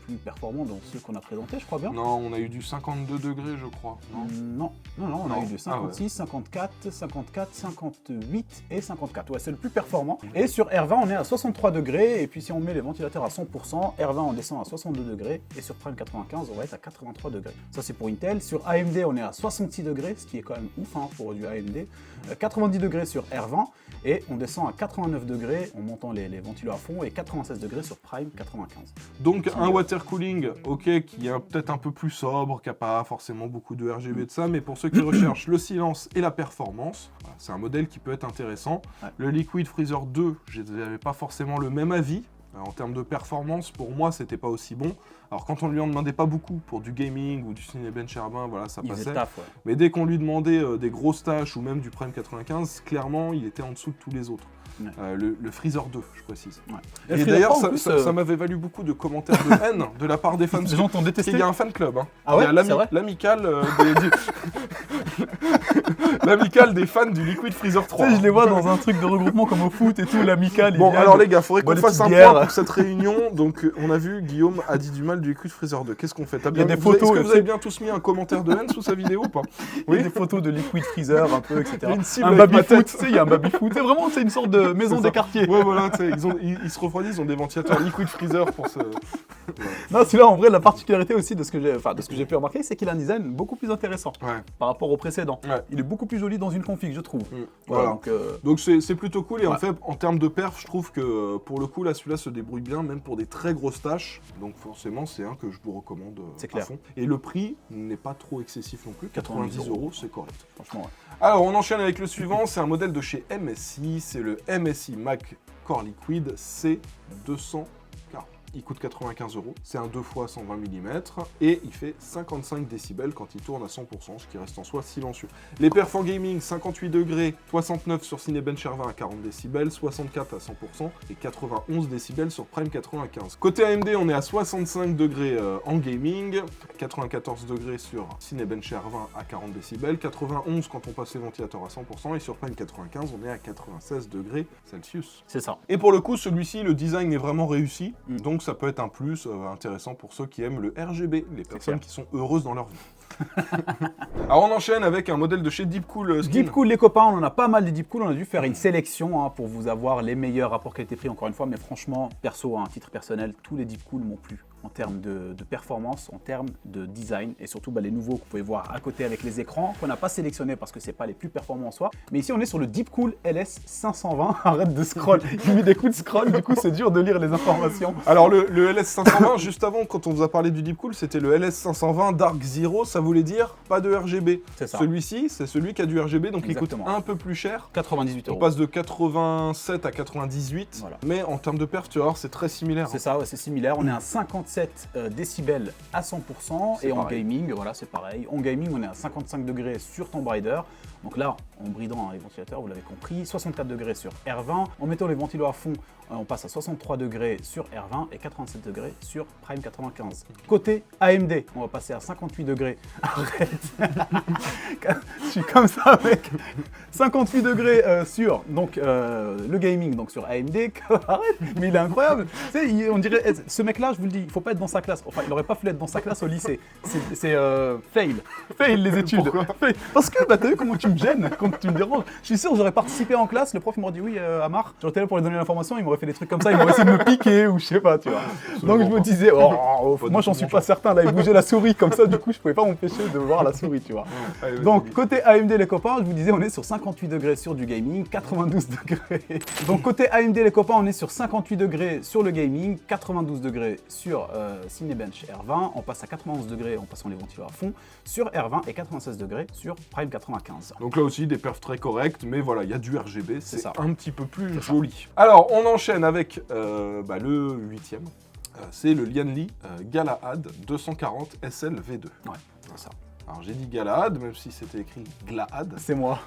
plus performant dans ceux qu'on a présentés, je crois bien. Non, on a eu du 52 degrés, je crois. Non. Non, on Non. a eu de 56, 54, 54, 58 et 54. Ouais, c'est le plus performant. Et sur R20, on est à 63 degrés. Et puis si on met les ventilateurs à 100%, R20 on descend à 62 degrés. Et sur Prime 95, on va être à 83 degrés. Ça, c'est pour Intel. Sur AMD, on est à 66 degrés, ce qui est quand même ouf hein, pour du AMD. 90 degrés sur R20. Et on descend à 89 degrés en montant les ventilos à fond. Et 96 degrés sur Prime 95. Donc un water cooling, ok, qui est peut-être un peu plus sobre, qui n'a pas forcément beaucoup de RGB de ça, mais pour ceux qui recherchent le silence et la performance, voilà, c'est un modèle qui peut être intéressant. Ouais. Le Liquid Freezer 2, je n'avais pas forcément le même avis. En termes de performance, pour moi, c'était pas aussi bon. Alors quand on lui en demandait pas beaucoup pour du gaming ou du Cinebench R20, voilà, ça Il faisait passait. taf, ouais. Mais dès qu'on lui demandait des grosses tâches ou même du Prime 95, clairement, il était en dessous de tous les autres. Ouais. Le Freezer 2, je précise. Ouais. Et Freezer d'ailleurs, 3, en plus, ça m'avait valu beaucoup de commentaires de haine de la part des fans. Les gens t'ont détesté. Il y a un fan club. Hein. Ah ouais, il y a c'est vrai l'amical l'amical des fans du Liquid Freezer 3. Tu sais, je les vois dans un truc de regroupement comme au foot et tout, l'amical. Bon, alors les gars, faudrait qu'on des fasse un petites bières. point pour cette réunion. Donc, on a vu, Guillaume a dit du mal du Liquid Freezer 2. Qu'est-ce qu'on fait? Il y a des photos. Est-ce que vous avez bien tous mis un commentaire de haine sous sa vidéo ou pas? Il y a des photos de Liquid Freezer un peu, etc. Il y a une cible Un avec ma baby-foot, tête. tu sais, il y a un baby-foot. C'est vraiment une sorte de maison C'est des ça. quartiers. Ouais, voilà, tu sais, ils se refroidissent, ils ont des ventilateurs Liquid Freezer pour ce... Non, celui-là, en vrai, la particularité aussi de ce que j'ai pu remarquer, c'est qu'il a un design beaucoup plus intéressant Ouais. par rapport au précédent. Ouais. Il est beaucoup plus joli dans une config, je trouve. Voilà. Donc, Donc c'est plutôt cool et en Ouais. fait en termes de perf je trouve que pour le coup là celui-là se débrouille bien même pour des très grosses tâches donc forcément c'est un que je vous recommande C'est à clair. fond. Et le prix n'est pas trop excessif non plus, 90 € c'est correct. franchement, ouais. Alors on enchaîne avec le suivant, c'est un modèle de chez MSI, c'est le MSI Mac Core Liquid C200K. Il coûte 95 €, c'est un 2x 120 mm et il fait 55 décibels quand il tourne à 100%, ce qui reste en soi silencieux. Les perfs en gaming, 58 degrés, 69 sur Cinebench R20 à 40 décibels, 64 à 100% et 91 décibels sur Prime 95. Côté AMD, on est à 65 degrés en gaming, 94 degrés sur Cinebench R20 à 40 décibels, 91 quand on passe les ventilateurs à 100% et sur Prime 95, on est à 96 degrés Celsius. C'est ça. Et pour le coup, celui-ci, le design est vraiment réussi, Mm. donc ça peut être un plus intéressant pour ceux qui aiment le RGB, les personnes clair. qui sont heureuses dans leur vie. Alors on enchaîne avec un modèle de chez Deepcool Skin. Deepcool, les copains, on en a pas mal des Deepcool. On a dû faire une sélection pour vous avoir les meilleurs rapports qualité-prix, encore une fois. Mais franchement, perso, à un titre personnel, tous les Deepcool m'ont plu en termes de performance, en termes de design et surtout les nouveaux que vous pouvez voir à côté avec les écrans qu'on n'a pas sélectionnés parce que c'est pas les plus performants en soi. Mais ici, on est sur le Deepcool LS 520. Arrête de scroll. J'ai mis des coups de scroll, du coup, c'est dur de lire les informations. Alors le LS520, juste avant, quand on vous a parlé du Deepcool, c'était le LS520 Dark Zero, ça voulait dire pas de RGB. C'est ça. Celui-ci, c'est celui qui a du RGB, donc Exactement. il coûte un peu plus cher. 98 On €. passe de 87 à 98, Voilà. mais en termes de perf, tu vas voir, c'est très similaire. C'est ça, ouais, c'est similaire. On est à 57 décibels à 100% C'est et en pareil. gaming, voilà, c'est pareil. En gaming, on est à 55 degrés sur Tomb Raider. Donc là, en bridant les ventilateurs, vous l'avez compris, 64 degrés sur R20. En mettant les ventilos à fond, on passe à 63 degrés sur R20 et 87 degrés sur Prime 95. Côté AMD, on va passer à 58 degrés. Arrête. Je suis comme ça, mec. 58 degrés sur donc, le gaming, donc sur AMD. Arrête, mais il est incroyable. Tu sais, on dirait, ce mec-là, je vous le dis, il faut pas être dans sa classe. Enfin, il aurait pas fallu être dans sa classe au lycée. C'est fail. Fail les études. Pourquoi Fail. Parce que, t'as vu comment tu me gênes, quand tu me déranges. Je suis sûr, j'aurais participé en classe, le prof il m'aurait dit oui, Amar. J'aurais été là pour lui donner l'information, il m'aurait fait des trucs comme ça, il m'aurait essayé de me piquer ou je sais pas, tu vois. Donc je me disais, moi j'en suis pas certain, là il bougeait la souris comme ça, du coup je pouvais pas m'empêcher de voir la souris, tu vois. Allez, vas-y. Donc côté AMD les copains, je vous disais on est sur 58 degrés sur du gaming, 92 degrés. Donc côté AMD les copains, on est sur 58 degrés sur le gaming, 92 degrés sur Cinebench R20, on passe à 91 degrés en passant les ventilos à fond sur R20 et 96 degrés sur Prime 95. Donc là aussi, des perfs très corrects, mais voilà, il y a du RGB, c'est ça. un petit peu plus C'est ça. joli. Alors, on enchaîne avec le 8e. C'est le Lianli Galahad 240 SL V2. Ouais, c'est ça. Alors j'ai dit Galahad, même si c'était écrit Glahad. C'est moi.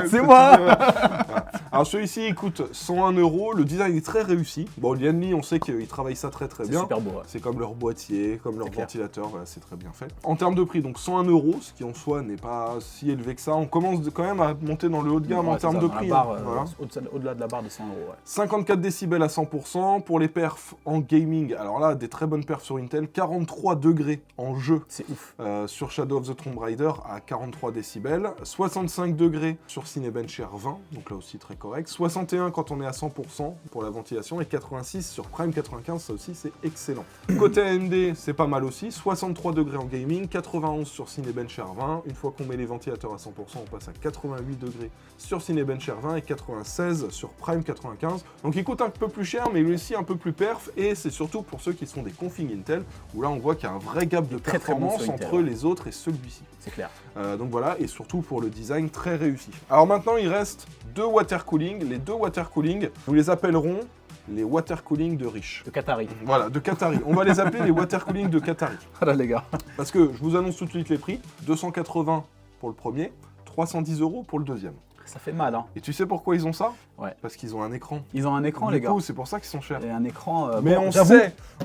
C'est moi. Voilà. Alors celui-ci il coûte 101 €, le design est très réussi. Bon, Lianli, on sait qu'ils travaillent ça très C'est bien. super beau. Ouais. C'est comme leur boîtier, comme leur C'est clair. ventilateur, voilà, c'est très bien fait. En termes de prix, donc 101 €, ce qui en soi n'est pas si élevé que ça. On commence quand même à monter dans le haut de gamme Ouais, en c'est termes ça, de dans la prix. barre, hein, voilà. au-delà de la barre de 100 €. Ouais. 54 décibels à 100%. Pour les perfs en gaming, alors là, des très bonnes perfs sur Intel. 43 degrés en jeu C'est ouf. sur Shadow of the Tomb Raider à 43 décibels. 65 degrés sur Cinebench R20, donc là aussi très correct. 61 quand on est à 100% pour la ventilation et 86 sur Prime 95, ça aussi c'est excellent. Côté AMD, c'est pas mal aussi. 63 degrés en gaming, 91 sur Cinebench R20. Une fois qu'on met les ventilateurs à 100%, on passe à 88 degrés sur Cinebench R20 et 96 sur Prime 95. Donc il coûte un peu plus cher, mais lui aussi un peu plus perf. Et c'est surtout pour ceux qui sont des configs Intel, où là on voit qu'il y a un vrai gap de Très, très bon performance sur Intel, entre ouais. les autres et celui-ci. C'est clair. Donc voilà, et surtout pour le design très réussi. Alors maintenant, il reste deux water cooling. Les deux water cooling, nous les appellerons les water cooling de riches. De Qatari. Voilà, de Qatari. On va les appeler les water cooling de Qatari. Voilà les gars. Parce que je vous annonce tout de suite les prix. 280 pour le premier, 310 € pour le deuxième. Ça fait mal, hein. Et tu sais pourquoi ils ont ça? Ouais. Parce qu'ils ont un écran. Ils ont un écran, les Du gars. coup, c'est pour ça qu'ils sont chers. Et un écran. Mais bon,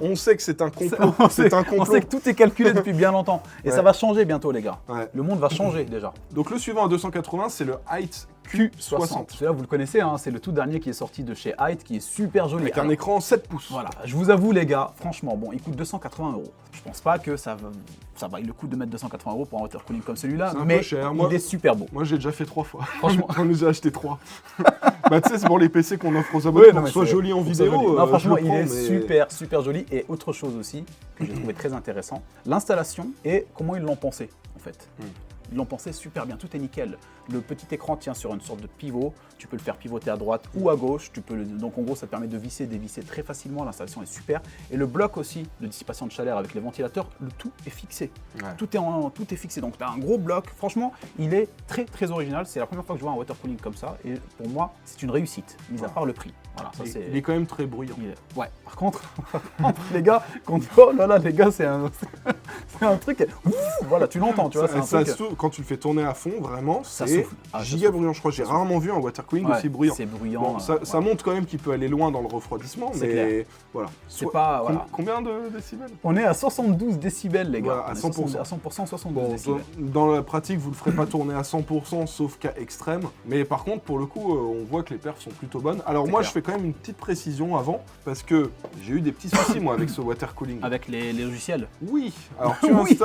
on sait que c'est un complot. on C'est sait, un on complot. sait que tout est calculé depuis bien longtemps. Et Ouais. ça va changer bientôt, les gars. Ouais. Le monde va changer déjà. Donc le suivant à 280, c'est le Height Q60. Celui-là, vous le connaissez, hein, c'est le tout dernier qui est sorti de chez Height, qui est super joli. Avec un Alors, écran 7 pouces. Voilà, je vous avoue, les gars, franchement, bon, il coûte 280 €. Je pense pas que ça vaille le coup de mettre 280 € pour un water cooling comme celui-là, C'est un mais peu cher, moi. il est super beau. Moi j'ai déjà fait 3 fois. Franchement. J'en ai déjà acheté 3. Bah tu sais, c'est pour les PC qu'on offre aux abonnés Ouais, pour non, que ce soit mais joli en pour que ce soit vidéo. joli. Non, franchement, je le il est prends, mais- super joli. Et autre chose aussi que j'ai trouvé très intéressant, l'installation et comment ils l'ont pensé en fait. Ils l'ont pensé super bien, tout est nickel. Le petit écran tient sur une sorte de pivot, tu peux le faire pivoter à droite ou à gauche, donc en gros ça te permet de visser, dévisser très facilement, l'installation est super. Et le bloc aussi de dissipation de chaleur avec les ventilateurs, le tout est fixé. Ouais. Tout est fixé, donc tu as un gros bloc, franchement il est très original, c'est la première fois que je vois un water cooling comme ça, et pour moi c'est une réussite, mis à part le prix. Voilà, ça c'est... Il est quand même très bruyant. Ouais, par contre, les gars, oh là là, les gars, c'est un truc. Ouf, voilà, tu l'entends, tu vois, c'est un Ça truc. souffle, quand tu le fais tourner à fond, vraiment, Ça c'est souffle. Ah, ça giga souffle. bruyant. Je crois que j'ai rarement vu un water cooling Ouais, aussi bruyant. c'est bruyant. Bon, ça montre quand même qu'il peut aller loin dans le refroidissement, C'est mais clair. voilà. C'est pas. Voilà. Combien de décibels? On est à 72 décibels, les gars. Voilà, à On est 100%. À 100%, 72 Bon, décibels. dans la pratique, vous le ferez pas tourner à 100%, sauf cas extrême. Mais par contre, pour le coup, on voit que les perfs sont plutôt bonnes. Alors C'est moi, clair. je fais quand même une petite précision avant, parce que j'ai eu des petits soucis, moi, avec ce water cooling. Avec les logiciels. Oui, alors tu, Oui.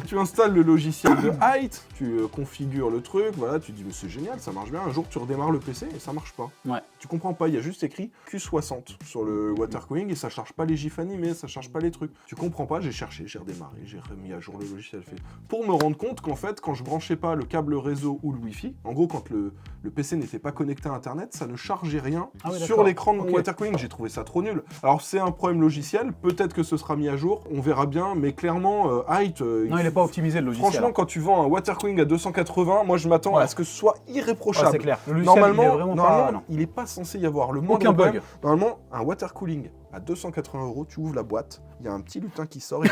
tu installes le logiciel de Height, tu configures le truc, voilà, tu dis mais c'est génial, ça marche bien. Un jour tu redémarres le PC et ça marche pas. Ouais. Tu comprends pas, il y a juste écrit Q60 sur le water cooling et ça charge pas les gifs animés, ça charge pas les trucs. Tu comprends pas, j'ai cherché, j'ai redémarré, j'ai remis à jour le logiciel fait. Pour me rendre compte qu'en fait, quand je branchais pas le câble réseau ou le Wi-Fi, en gros quand le PC n'était pas connecté à internet, ça ne chargeait rien Ah oui, sur d'accord. l'écran de mon Ok. water cooling. J'ai trouvé ça trop nul. Alors c'est un problème logiciel, peut-être que ce sera mis à jour, on verra bien, mais clairement, Height, Non, il n'est pas optimisé le logiciel. franchement, quand tu vends un water cooling à 280, moi je m'attends Ouais. à ce que ce soit Ouais, irréprochable. c'est clair. Le logiciel, il est Normalement, vraiment normalement, pas. Non. il n'est pas censé y avoir le moindre Aucun problème. bug. Normalement, un water cooling à 280 €, tu ouvres la boîte, il y a un petit lutin qui sort, il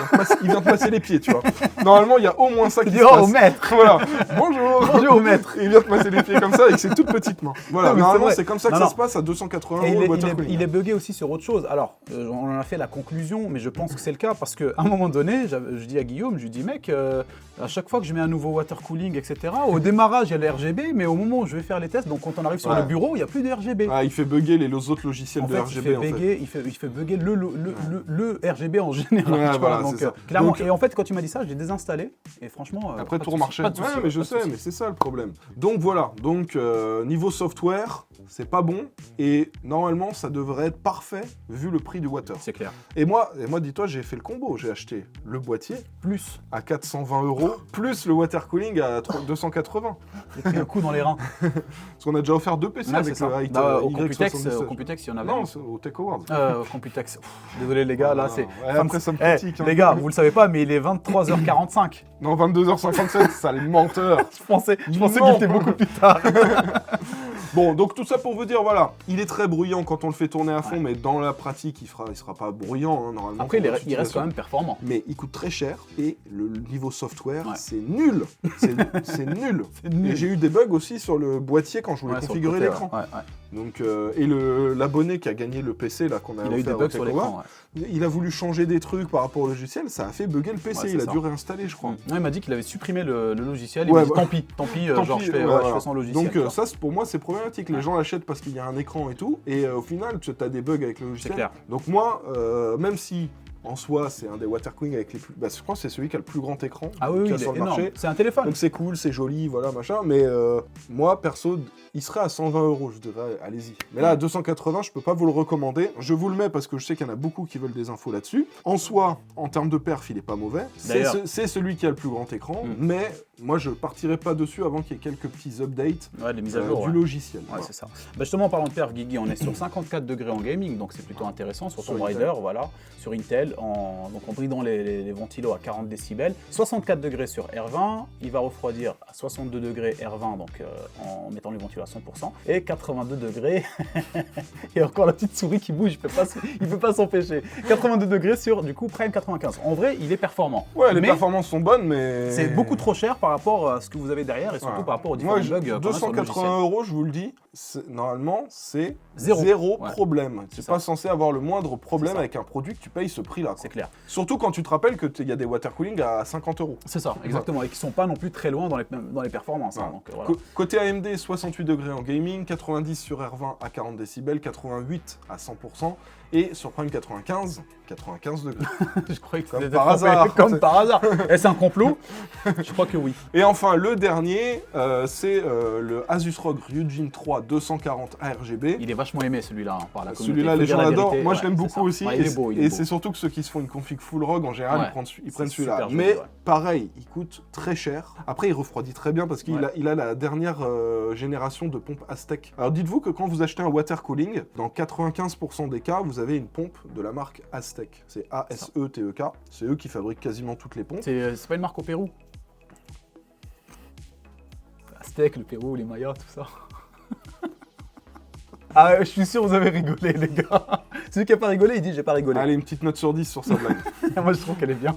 vient te masser les pieds, tu vois. Normalement, il y a au moins ça qui Il se dit, oh, passe. maître. Voilà, bonjour. Bonjour, maître. Et il vient te masser les pieds comme ça avec ses toutes petites mains. Voilà, Non, mais normalement, c'est vrai. c'est comme ça que Non, ça non. se passe à 280 Et € le water cooling. il est bugué aussi sur autre chose. Alors, on en a fait la conclusion, mais je pense que c'est le cas parce qu'à un moment donné, je dis à Guillaume, je lui dis, mec, à chaque fois que je mets un nouveau water cooling, etc., au démarrage, il y a le RGB, mais au moment où je vais faire les tests, donc quand on arrive sur Ouais. le bureau, il n'y a plus de RGB. Ah, il fait bugger les autres logiciels En de fait, RGB, en fait. il fait bugger le RGB en général. Ouais, tu voilà, vois, donc, c'est ça. clairement. Donc- Et en fait, quand tu m'as dit ça, je l'ai désinstallé. Et franchement, Après, pas tout de remarchait. souci, pas de souci, Ouais, mais je pas de sais, souci. mais c'est ça le problème. Donc voilà, donc niveau software, c'est pas bon. Et normalement, ça devrait être parfait vu le prix du water. C'est clair. Et moi dis-toi, j'ai fait le combo. J'ai acheté le boîtier Plus, à 420 € plus le water cooling à 280. j'ai pris un coup dans les reins. Parce qu'on a déjà offert 2 PC Ouais, avec c'est ça. le Height Bah, au Y77. Computex, il y en avait. Non, c'est au Tech Awards. Computex. Désolé les gars, là c'est. Ouais, après, ça me Eh, critique. hein. les gars, vous le savez pas, mais il est 23h45. Non, 22h57, sale menteur. Je pensais Non. qu'il était beaucoup plus tard. Bon, donc tout ça pour vous dire, voilà, il est très bruyant quand on le fait tourner à fond, mais dans la pratique, il sera pas bruyant, hein, normalement. Après, pour il votre reste utilisation. quand même performant. Mais il coûte très cher, et le niveau software, Ouais. c'est nul. C'est nul. C'est nul. Et j'ai eu des bugs aussi sur le boîtier quand je voulais Ouais, sur le configurer côté, l'écran. ouais, ouais. Donc, et l'abonné qui a gagné le PC, là, qu'on a Il a eu des offert au bugs Tech sur Awards, l'écran. Ouais. il a voulu changer des trucs par rapport au logiciel, ça a fait bugger le PC, Ouais, c'est il a ça. dû réinstaller, je crois. Non, il m'a dit qu'il avait supprimé le logiciel. Il Ouais, m'a dit bah. tant pis, Tant genre pis, je fais, ouais, ouais, voilà. je fais sans logiciel. Donc tu vois. ça, pour moi, c'est problématique. Les gens l'achètent parce qu'il y a un écran et tout, et au final, tu as des bugs avec le logiciel. C'est clair. Donc moi, même si en soi, c'est un des water cooling avec les plus... Bah, je crois que c'est celui qui a le plus grand écran Ah oui, qu'il y oui, a il sur est le énorme. marché. C'est un téléphone. Donc c'est cool, c'est joli, voilà, machin. Mais moi, perso, il serait à 120 €, je dirais, allez-y. Mais là, à 280, je peux pas vous le recommander. Je vous le mets parce que je sais qu'il y en a beaucoup qui veulent des infos là-dessus. En soi, en termes de perf, il est pas mauvais. D'ailleurs. C'est celui qui a le plus grand écran, mais moi, je partirai pas dessus avant qu'il y ait quelques petits updates Ouais, les mises à jour. du ouais. logiciel. Ouais, voilà. c'est ça. Bah justement, en parlant de perf, Guigui, on est sur 54 degrés en gaming, donc c'est plutôt intéressant sur Sur Tomb Intel. Raider, voilà, sur Intel. décibels donc en bridant les ventilos à 40 décibels, 64 degrés sur R20, il va refroidir à 62 degrés R20, donc en mettant les ventilos à 100%, et 82 degrés, il y a encore la petite souris qui bouge, il peut pas s'empêcher, 82 degrés sur du coup Prime 95. En vrai, il est performant. Ouais, les performances sont bonnes, mais... C'est beaucoup trop cher par rapport à ce que vous avez derrière, et surtout par rapport aux différents bugs. 280 €, je vous le dis, normalement, c'est zéro problème. Tu n'es pas censé avoir le moindre problème avec un produit que tu payes ce prix-là. C'est clair. Surtout quand tu te rappelles qu'il y a des water cooling à 50 €. C'est ça, exactement, et qui sont pas non plus très loin dans les performances. Ouais. Hein, donc, voilà. Côté AMD, 68 degrés en gaming, 90 sur R20 à 40 décibels, 88 à 100%, et sur Prime 95 degrés. Je croyais que Comme c'était par hasard. Comme par hasard. Est-ce un complot? Je crois que oui. Et enfin, le dernier, c'est le Asus ROG Ryujin 3 240 ARGB. Il est vachement aimé celui-là hein, par la communauté. Celui-là, les gens l'adorent. Moi, je l'aime c'est beaucoup ça. aussi. Ouais, il est beau, et c'est surtout que ceux qui se font une config full ROG, en général, ils prennent celui-là. super joli, Mais ouais. pareil, il coûte très cher. Après, il refroidit très bien parce qu'il a la dernière génération de pompe Aztec. Alors, dites-vous que quand vous achetez un water cooling, dans 95% des cas, vous avez une pompe de la marque Aztec. C'est ASETEK. C'est eux qui fabriquent quasiment toutes les pompes. C'est pas une marque au Pérou? Aztec, le Pérou, les Mayas, tout ça. Ah, je suis sûr que vous avez rigolé, les gars. Celui qui n'a pas rigolé, il dit j'ai pas rigolé. Allez, une petite note sur 10 sur sa blague. Moi, je trouve qu'elle est bien.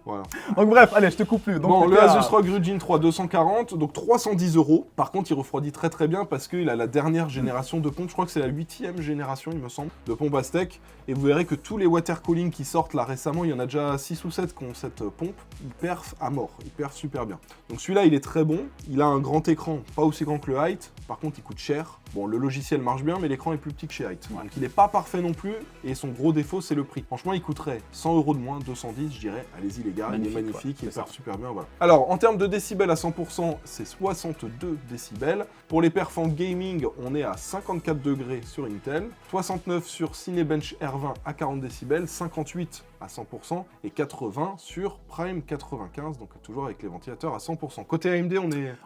Voilà. Donc bref, allez, je te coupe plus. Donc, Bon, le Asus ROG Ryujin 3 240, donc 310 €. Par contre, il refroidit très très bien parce qu'il a la dernière génération de pompe. Je crois que c'est la 8e génération, il me semble, de pompe Aztec. Et vous verrez que tous les water cooling qui sortent là récemment, il y en a déjà 6 ou 7 qui ont cette pompe. Ils perfent à mort, ils perfent super bien. Donc celui-là, il est très bon. Il a un grand écran, pas aussi grand que le Height. Par contre, il coûte cher. Bon, le logiciel marche bien, mais l'écran est plus petit que chez Height. Donc il n'est pas parfait non plus. Et son gros défaut, c'est le prix. Franchement, il coûterait 100 € de moins, 210, je dirais. Allez-y les gars, il est magnifique, il perd super bien, voilà. Alors, en termes de décibels à 100%, c'est 62 décibels. Pour les perfs en gaming, on est à 54 degrés sur Intel, 69 sur Cinebench R20 à 40 décibels, 58 à 100% et 80 sur Prime 95, donc toujours avec les ventilateurs à 100%. Côté AMD,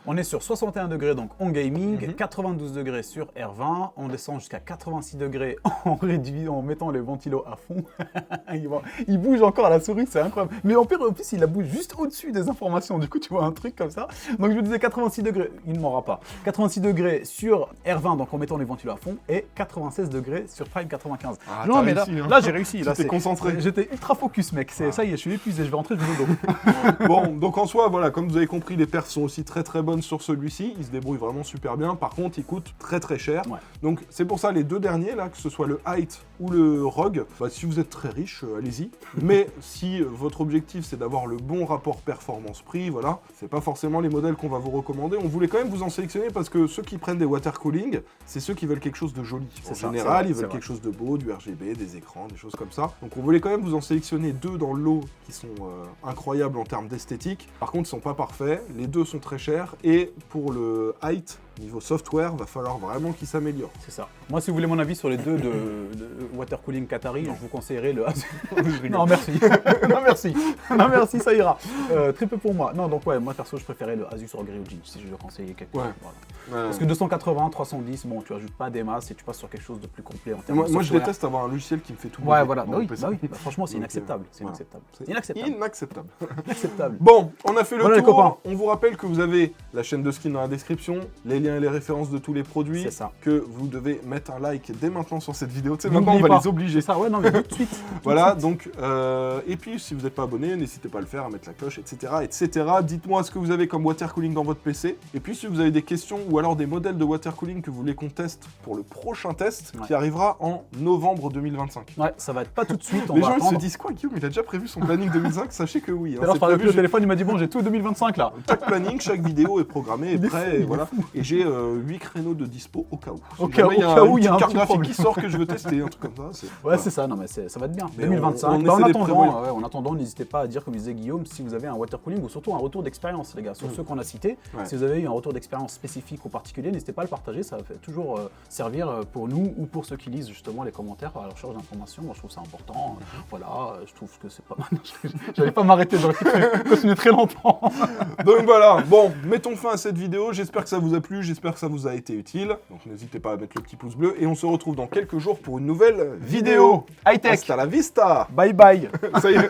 on est sur 61 degrés donc en gaming, 92 degrés sur R20, on descend jusqu'à 86 degrés en réduit, en mettant les ventilos à fond. Il bouge encore à la souris, c'est incroyable. Mais en plus, il la bouge juste au-dessus des informations, du coup tu vois un truc comme ça. Donc je vous disais 86 degrés, il ne m'aura pas. 86 degrés sur R20, donc en mettant les ventilos à fond, et 96 degrés sur Prime 95. Ah, non mais là, réussi, hein. là j'ai réussi. Tu t'es concentré. J'étais ultra focus mec, ça y est, je suis épuisé, je vais rentrer, je vais au dos. Bon, donc en soi, voilà, comme vous avez compris, les perfs sont aussi très très bonnes sur celui-ci. Il se débrouille vraiment super bien. Par contre, il coûte très très cher. Ouais. Donc c'est pour ça les deux derniers là, que ce soit le Height ou le ROG, bah, si vous êtes très riche, allez-y. Mais si votre objectif c'est d'avoir le bon rapport performance-prix, voilà, c'est pas forcément les modèles qu'on va vous recommander. On voulait quand même vous en sélectionner parce que ceux qui prennent des water cooling, c'est ceux qui veulent quelque chose de joli. En général, ils veulent quelque chose de beau, du RGB, des écrans, des choses comme ça. Donc on voulait quand même vous en sélectionner deux dans le lot qui sont incroyables en termes d'esthétique. Par contre, ils sont pas parfaits. Les deux sont très chers. Et pour le Height, niveau software, va falloir vraiment qu'il s'améliore. C'est ça. Moi, si vous voulez mon avis sur les deux de water cooling Qatari, je vous conseillerais le Asus. Non, merci. Non, merci. Non, merci, ça ira. Très peu pour moi. Non, donc ouais, moi perso, je préférais le Asus ROG Ryujin si je dois conseiller quelque chose. Voilà. Parce que 280, 310, bon, tu ajoutes pas des masses et tu passes sur quelque chose de plus complet en termes de software. Moi, je déteste avoir un logiciel qui me fait tout. Ouais, voilà. Bah oui. Franchement, c'est inacceptable. C'est inacceptable. Inacceptable. Bon, on a fait le tour. Les copains. On vous rappelle que vous avez la chaîne de Skin dans la description, les liens et les références de tous les produits. C'est ça. Que vous devez mettre un like dès maintenant sur cette vidéo. Tu sais, maintenant, on va les obliger. Ça, ouais, non, mais tout de suite. Voilà, donc, et puis, si vous n'êtes pas abonné, n'hésitez pas à le faire, à mettre la cloche, etc., etc. Dites-moi ce que vous avez comme water cooling dans votre PC. Et puis, si vous avez des questions ou alors des modèles de water cooling que vous voulez qu'on teste pour le prochain test qui arrivera en novembre 2025. Ouais, ça va être pas tout de suite. Les gens ils se disent quoi, Guillaume? Il a déjà prévu son planning 2025. Sachez que oui. Alors, je parlais avec le téléphone, il m'a dit bon, j'ai tout 2025 là. Chaque planning, chaque vidéo est programmée, est prêt, et voilà. Et j'ai 8 créneaux de dispo au cas où. Au cas où il y a un carte petit graphique problème qui sort que je veux tester, un truc comme ça. Ouais, c'est ça, non mais ça va être bien. Mais 2025. En attendant, n'hésitez pas à dire, comme disait Guillaume, si vous avez un water cooling ou surtout un retour d'expérience, les gars, sur ceux qu'on a cités. Si vous avez eu un retour d'expérience spécifique ou particulier, n'hésitez pas à le partager, ça va toujours servir pour nous ou pour ceux qui lisent justement les commentaires à la recherche d'informations. Moi, je trouve ça important. Voilà, je trouve que c'est pas mal. J'allais pas m'arrêter, j'aurais continué très longtemps. Donc voilà, bon, mettons fin à cette vidéo. J'espère que ça vous a plu. vu, j'espère que ça vous a été utile. Donc n'hésitez pas à mettre le petit pouce bleu et on se retrouve dans quelques jours pour une nouvelle vidéo. High-tech. Hasta la vista. Bye bye. Ça y est.